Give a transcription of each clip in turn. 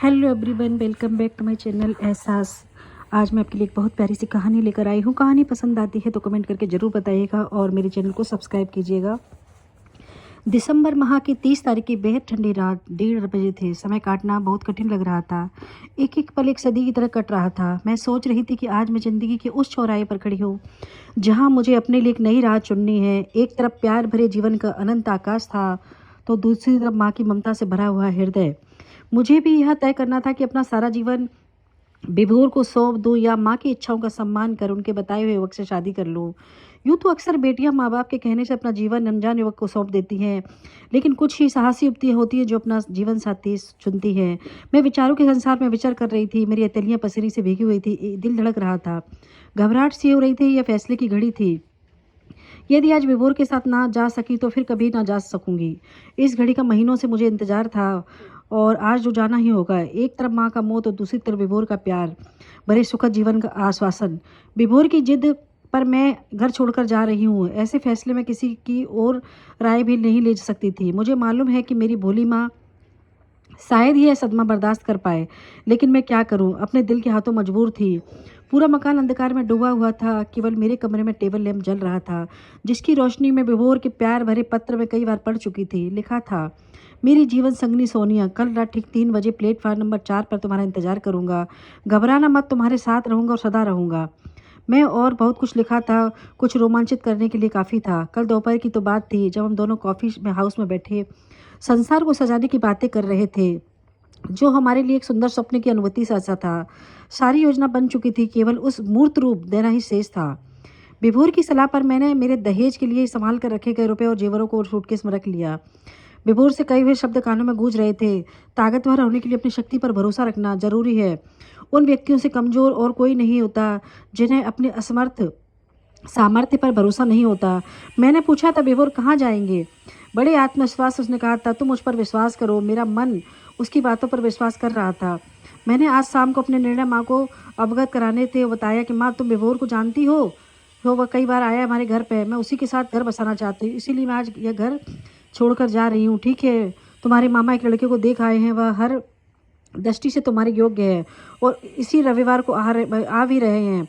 Hello everyone, welcome back to my channel Ehsaas. आज मैं आपके लिए एक बहुत प्यारी सी कहानी लेकर आई हूँ। कहानी पसंद आती है तो कमेंट करके ज़रूर बताइएगा और मेरे चैनल को सब्सक्राइब कीजिएगा। दिसंबर माह की 30 तारीख की बेहद ठंडी रात 1:30 बजे थे। समय काटना बहुत कठिन लग रहा था। एक एक पल एक सदी की तरह कट रहा था। मैं सोच रही थी कि आज मैं ज़िंदगी के उस चौराहे पर खड़ी हूँ जहाँ मुझे अपने लिए एक नई राह चुननी है। एक तरफ प्यार भरे जीवन का अनंत आकाश था, तो दूसरी तरफ माँ की ममता से भरा हुआ हृदय। मुझे भी यह तय करना था कि अपना सारा जीवन विभोर को सौंप दूं या माँ की इच्छाओं का सम्मान कर उनके बताए हुए युवक से शादी कर लूं। यूँ तो अक्सर बेटियां माँ बाप के कहने से अपना जीवन अनजान युवक को सौंप देती हैं, लेकिन कुछ ही साहसी युवतियां होती हैं जो अपना जीवन साथी चुनती हैं। मैं विचारों के संसार में विचर कर रही थी। मेरी हथेलियां पसीने से भीगी हुई थी, दिल धड़क रहा था, घबराहट सी हो रही थी। यह फैसले की घड़ी थी। यदि आज विभोर के साथ ना जा सकी तो फिर कभी ना जा सकूंगी। इस घड़ी का महीनों से मुझे इंतजार था और आज जो जाना ही होगा। एक तरफ माँ का मोह तो दूसरी तरफ विभोर का प्यार, बड़े सुखद जीवन का आश्वासन। विभोर की जिद पर मैं घर छोड़कर जा रही हूँ। ऐसे फैसले में किसी की और राय भी नहीं ले सकती थी। मुझे मालूम है कि मेरी भोली माँ शायद ही यह सदमा बर्दाश्त कर पाए, लेकिन मैं क्या करूं? अपने दिल के हाथों मजबूर थी। पूरा मकान अंधकार में डूबा हुआ था। केवल मेरे कमरे में टेबल लैंप जल रहा था, जिसकी रोशनी में विभोर के प्यार भरे पत्र में कई बार पढ़ चुकी थी। लिखा था, मेरी जीवन संगनी सोनिया, कल रात ठीक 3 बजे प्लेटफार्म नंबर 4 पर तुम्हारा इंतजार करूंगा। घबराना मत, तुम्हारे साथ रहूंगा और सदा रहूंगा। मैं और बहुत कुछ लिखा था। कुछ रोमांचित करने के लिए काफ़ी था। कल दोपहर की तो बात थी जब हम दोनों कॉफ़ी में हाउस में बैठे संसार को सजाने की बातें कर रहे थे, जो हमारे लिए एक सुंदर सपने की अनुभूति सा सा था। सारी योजना बन चुकी थी, केवल उस मूर्त रूप देना ही शेष था। विभोर की सलाह पर मैंने मेरे दहेज के लिए संभाल कर रखे गए रुपए और जेवरों को सूटकेस में रख लिया। विभोर से कई हुए शब्द कानों में गूंज रहे थे। ताकतवर होने के लिए अपनी शक्ति पर भरोसा रखना जरूरी है। उन व्यक्तियों से कमजोर और कोई नहीं होता जिन्हें अपने असमर्थ सामर्थ्य पर भरोसा नहीं होता। मैंने पूछा था, विभोर कहाँ जाएंगे? बड़े आत्मविश्वास से उसने कहा था, तुम मुझ पर विश्वास करो। मेरा मन उसकी बातों पर विश्वास कर रहा था। मैंने आज शाम को अपने निर्णय माँ को अवगत कराने थे। बताया कि माँ, तुम विभोर को जानती हो, वह कई बार आया है हमारे घर पे। मैं उसी के साथ घर बसाना चाहती हूँ, इसीलिए मैं आज यह घर छोड़कर जा रही हूँ। ठीक है, तुम्हारे मामा एक लड़के को देख आए हैं, वह हर दृष्टि से तुम्हारे योग्य है और इसी रविवार को आ भी रहे हैं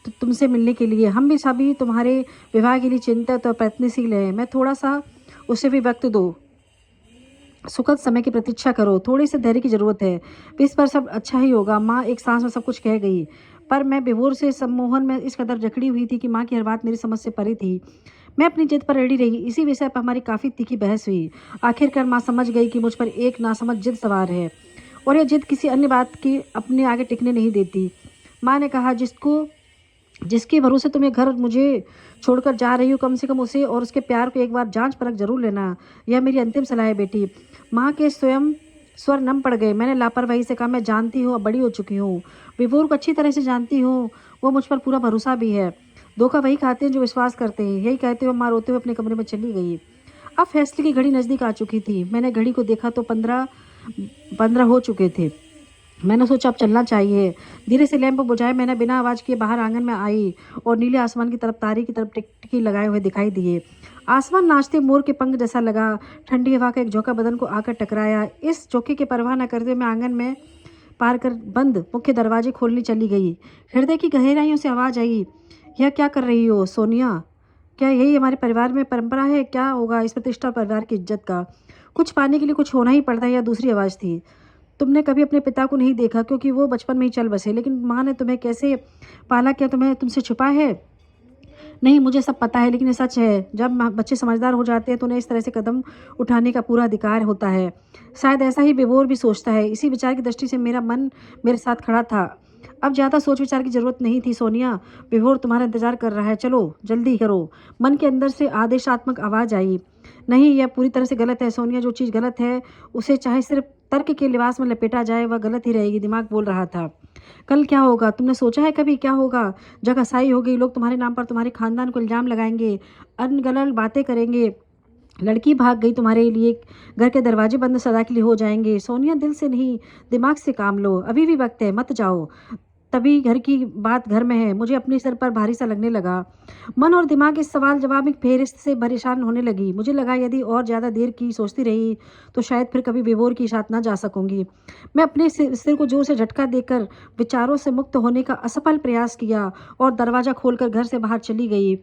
तो तुमसे मिलने के लिए। हम भी सभी तुम्हारे विवाह के लिए चिंतित और प्रयत्नशील हैं। मैं थोड़ा सा उसे भी वक्त दो, सुखद समय की प्रतीक्षा करो। थोड़ी सी धैर्य की जरूरत है, इस पर सब अच्छा ही होगा। माँ एक सांस में सब कुछ कह गई, पर मैं विभोर से सम्मोहन में इस कदर जकड़ी हुई थी कि माँ की हर बात मेरी समझ से परे थी। मैं अपनी जिद पर अड़ी रही। इसी विषय पर हमारी काफ़ी तीखी बहस हुई। आखिरकार माँ समझ गई कि मुझ पर एक नासमझ जिद सवार है और यह जिद किसी अन्य बात की अपने आगे टिकने नहीं देती। माँ ने कहा, जिसके भरोसे तुम ये घर मुझे छोड़कर जा रही हो, कम से कम उसे और उसके प्यार को एक बार जांच परख जरूर लेना। यह मेरी अंतिम सलाह है बेटी। माँ के स्वयं स्वर नम पड़ गए। मैंने लापरवाही से कहा, मैं जानती हूँ, अब बड़ी हो चुकी हूँ। विभोर को अच्छी तरह से जानती हूँ, वो मुझ पर पूरा भरोसा भी है। धोखा वही खाते हैं जो विश्वास करते हैं। यही कहते हुए माँ रोते हुए अपने कमरे में चली गई। अब फैसले की घड़ी नज़दीक आ चुकी थी। मैंने घड़ी को देखा तो 15 हो चुके थे। मैंने सोचा अब चलना चाहिए। धीरे से लैंप बुझाए मैंने बिना आवाज़ किए बाहर आंगन में आई और नीले आसमान की तरफ, तारे की तरफ टिकटिकी लगाए हुए दिखाई दिए। आसमान नाचते मोर के पंख जैसा लगा। ठंडी हवा का एक झोंका बदन को आकर टकराया। इस झोंके की परवाह न करते हुए मैं आंगन में पार कर बंद मुख्य दरवाजे खोलने चली गई। हृदय की गहराइयों से आवाज़ आई, यह क्या कर रही हो सोनिया? क्या यही हमारे परिवार में परंपरा है? क्या होगा इस प्रतिष्ठा और परिवार की इज्जत का? कुछ पाने के लिए कुछ होना ही पड़ता है। यह दूसरी आवाज़ थी, तुमने कभी अपने पिता को नहीं देखा क्योंकि वो बचपन में ही चल बसे, लेकिन माँ ने तुम्हें कैसे पाला? क्या तुम्हें तुमसे छुपा है? नहीं, मुझे सब पता है, लेकिन ये सच है, जब बच्चे समझदार हो जाते हैं तो उन्हें इस तरह से कदम उठाने का पूरा अधिकार होता है। शायद ऐसा ही विभोर भी सोचता है। इसी विचार की दृष्टि से मेरा मन मेरे साथ खड़ा था। अब ज़्यादा सोच विचार की जरूरत नहीं थी सोनिया। विभोर तुम्हारा इंतजार कर रहा है, चलो जल्दी करो। मन के अंदर से आदेशात्मक आवाज़ आई। नहीं, यह पूरी तरह से गलत है सोनिया। जो चीज़ गलत है उसे चाहे सिर्फ तर्क के लिबास में लपेटा जाए, वह गलत ही रहेगी। दिमाग बोल रहा था। कल क्या होगा? तुमने सोचा है कभी क्या होगा? जग हसाई होगी, लोग तुम्हारे नाम पर तुम्हारे खानदान को इल्जाम लगाएंगे, अनगढ़ बातें करेंगे। लड़की भाग गई तुम्हारे लिए, घर के दरवाजे बंद सदा के लिए हो जाएंगे। सोनिया, दिल से नहीं दिमाग से काम लो, अभी भी वक्त है, मत जाओ। तभी घर की बात घर में है, मुझे अपने सिर पर भारी सा लगने लगा। मन और दिमाग इस सवाल जवाब एक फेहरिस्त से परेशान होने लगी। मुझे लगा यदि और ज़्यादा देर की सोचती रही तो शायद फिर कभी विभोर की साथ ना जा सकूंगी। मैं अपने सिर को जोर से झटका देकर विचारों से मुक्त होने का असफल प्रयास किया और दरवाज़ा खोलकर घर से बाहर चली गई।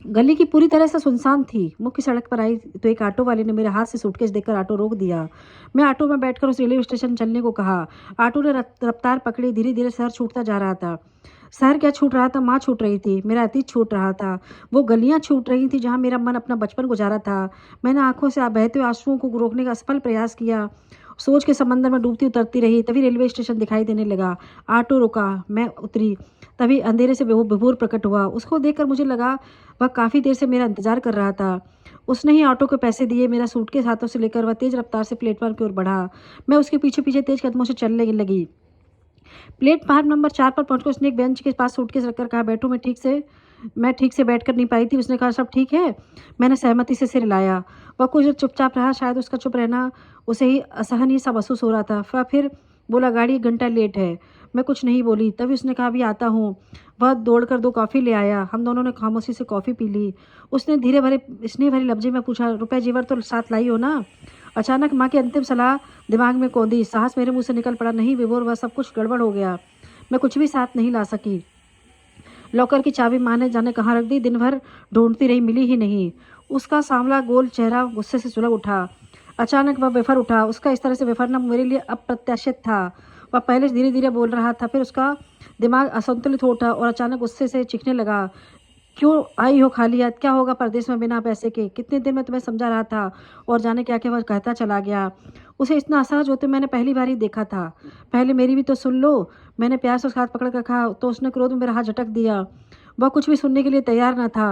गली की पूरी तरह से सुनसान थी। मुख्य सड़क पर आई तो एक ऑटो वाले ने मेरे हाथ से सूटकेस देकर ऑटो रोक दिया। मैं ऑटो में बैठकर उस रेलवे स्टेशन चलने को कहा। ऑटो ने रफ्तार पकड़ी। धीरे धीरे शहर छूटता जा रहा था। शहर क्या छूट रहा था, माँ छूट रही थी, मेरा अतीत छूट रहा था। वो गलियां छूट रही थी जहाँ मेरा मन अपना बचपन गुजारा था। मैंने आंखों से बहते हुए आंसुओं को रोकने का असफल प्रयास किया। सोच के समंदर में डूबती उतरती रही। तभी रेलवे स्टेशन दिखाई देने लगा। ऑटो रुका, मैं उतरी। तभी अंधेरे से वो विभोर प्रकट हुआ। उसको देखकर मुझे लगा वह काफ़ी देर से मेरा इंतजार कर रहा था। उसने ही ऑटो के पैसे दिए। मेरा सूटकेस हाथों से लेकर वह तेज रफ्तार से प्लेटफॉर्म की ओर बढ़ा। मैं उसके पीछे पीछे तेज कदमों से चलने लगी। प्लेटफॉर्म नंबर 4 पर पहुंचकर उसने एक बेंच के पास सूटकेस रखकर कहा, बैठो। मैं ठीक से बैठकर नहीं पाई थी। उसने कहा, सब ठीक है? मैंने सहमति से सिर हिलाया। वह कुछ देर चुपचाप रहा। शायद उसका चुप रहना उसे ही असहनीय सा महसूस हो रहा था। फिर बोला, गाड़ी 1 घंटा लेट है। मैं कुछ नहीं बोली। तभी उसने कहा, अभी आता हूँ। वह दौड़कर 2 कॉफ़ी ले आया। हम दोनों ने खामोशी से कॉफ़ी पी ली। उसने स्नेह भरे लफ्जे में पूछा, रुपए जेवर तो साथ लाई हो ना? अचानक माँ की अंतिम सलाह दिमाग में कौंधी। साहस मेरे मुंह से निकल पड़ा, नहीं विभोर, वह सब कुछ गड़बड़ हो गया। मैं कुछ भी साथ नहीं ला सकी। लॉकर की चाबी माँ ने जाने कहाँ रख दी। दिन भर ढूंढती रही, मिली ही नहीं। उसका सांवला गोल चेहरा गुस्से से सुलग उठा। अचानक वह विफर उठा। उसका इस तरह से विफरना मेरे लिए अप्रत्याशित था। वह पहले धीरे धीरे बोल रहा था, फिर उसका दिमाग असंतुलित हो उठा और अचानक गुस्से से चीखने लगा। क्यों आई हो खाली हाथ? क्या होगा परदेश में बिना पैसे के? कितने दिन में तुम्हें समझा रहा था और जाने क्या क्या वह कहता चला गया। उसे इतना असहज होते मैंने पहली बार ही देखा था। पहले मेरी भी तो सुन लो। मैंने प्यार से उसका हाथ पकड़ कर कहा तो उसने क्रोध में मेरा हाथ झटक दिया। वह कुछ भी सुनने के लिए तैयार न था।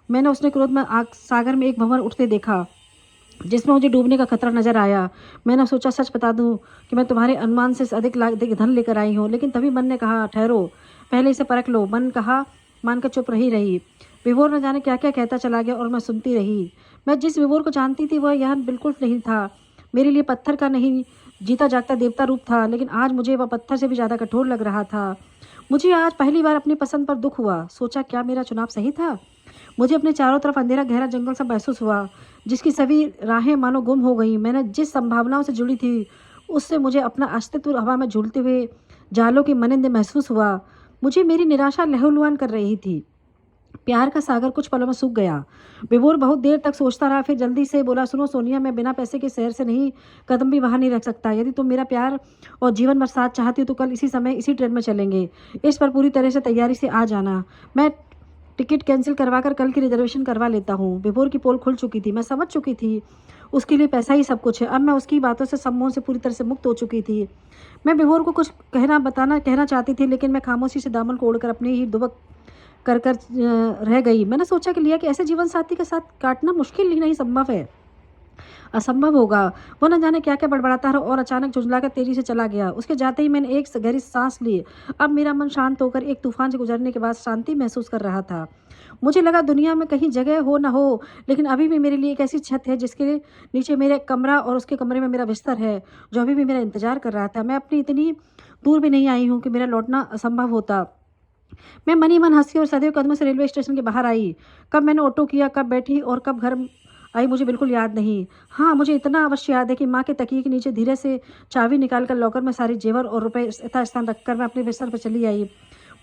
मैंने उसने क्रोध में आग सागर में एक भंवर उठते देखा जिसमें मुझे डूबने का खतरा नजर आया। मैंने सोचा, सच बता दूं कि मैं तुम्हारे अनुमान से अधिक धन लेकर आई हूँ। लेकिन तभी मन ने कहा, ठहरो, पहले इसे परख लो। मन कहा मानकर चुप रही। विभोर न जाने क्या क्या कहता चला गया और मैं सुनती रही। मैं जिस विभोर को जानती थी वह यहाँ बिल्कुल नहीं था। मेरे लिए पत्थर का नहीं, जीता जागता देवता रूप था। लेकिन आज मुझे वह पत्थर से भी ज़्यादा कठोर लग रहा था। मुझे आज पहली बार अपनी पसंद पर दुख हुआ। सोचा, क्या मेरा चुनाव सही था? मुझे अपने चारों तरफ अंधेरा गहरा जंगल सा महसूस हुआ जिसकी सभी राहें मानो गुम हो गई। मैंने जिस संभावनाओं से जुड़ी थी उससे मुझे अपना अस्तित्व हवा में झूलते हुए जालों की मनिंद महसूस हुआ। मुझे मेरी निराशा लहूलुहान कर रही थी। प्यार का सागर कुछ पलों में सूख गया। विभोर बहुत देर तक सोचता रहा, फिर जल्दी से बोला, सुनो सोनिया, मैं बिना पैसे के शहर से नहीं कदम भी बाहर नहीं रख सकता। यदि तुम मेरा प्यार और जीवन भर साथ चाहती हो तो कल इसी समय इसी ट्रेन में चलेंगे। इस पर पूरी तरह से तैयारी से आ जाना। मैं टिकट कैंसिल करवाकर कल की रिजर्वेशन करवा लेता हूँ। विभोर की पोल खुल चुकी थी। मैं समझ चुकी थी उसके लिए पैसा ही सब कुछ है। अब मैं उसकी बातों से सम्मोह से पूरी तरह से मुक्त हो चुकी थी। मैं विभोर को कुछ कहना चाहती थी, लेकिन मैं खामोशी से दामन को ओढ़कर अपने ही दुबक कर रह गई। मैंने सोचा कि लिया कि ऐसे जीवन साथी के साथ काटना मुश्किल ही नहीं, संभव है, असंभव होगा। वो न जाने क्या क्या बड़बड़ाता रहा और अचानक झुंझलाकर तेजी से चला गया। उसके जाते ही मैंने एक गहरी सांस ली। अब मेरा मन शांत होकर एक तूफान से गुजरने के बाद शांति महसूस कर रहा था। मुझे लगा दुनिया में कहीं जगह हो ना हो, लेकिन अभी भी मेरे लिए एक ऐसी छत है जिसके नीचे मेरे कमरा और उसके कमरे में मेरा बिस्तर है जो अभी भी मेरा इंतजार कर रहा था। मैं अपनी इतनी दूर भी नहीं आई हूँ कि मेरा लौटना असंभव होता। मैं मनी मन हंसी और सदैव कदमों से रेलवे स्टेशन के बाहर आई। कब मैंने ऑटो किया, कब बैठी और कब घर आई मुझे बिल्कुल याद नहीं। हाँ, मुझे इतना अवश्य याद है कि माँ के तकिए के नीचे धीरे से चाबी निकालकर लॉकर में सारे जेवर और रुपए यथास्थान रखकर मैं अपने बिस्तर पर चली आई।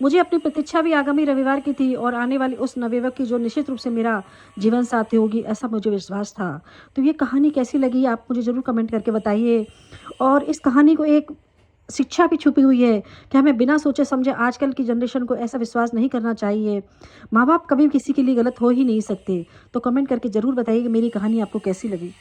मुझे अपनी प्रतीक्षा भी आगामी रविवार की थी और आने वाली उस नवयुवक की जो निश्चित रूप से मेरा जीवन साथी होगी, ऐसा मुझे विश्वास था। तो ये कहानी कैसी लगी आप मुझे ज़रूर कमेंट करके बताइए। और इस कहानी को एक शिक्षा भी छुपी हुई है कि हमें बिना सोचे समझे आजकल की जनरेशन को ऐसा विश्वास नहीं करना चाहिए। माँ बाप कभी किसी के लिए गलत हो ही नहीं सकते। तो कमेंट करके ज़रूर बताइए कि मेरी कहानी आपको कैसी लगी।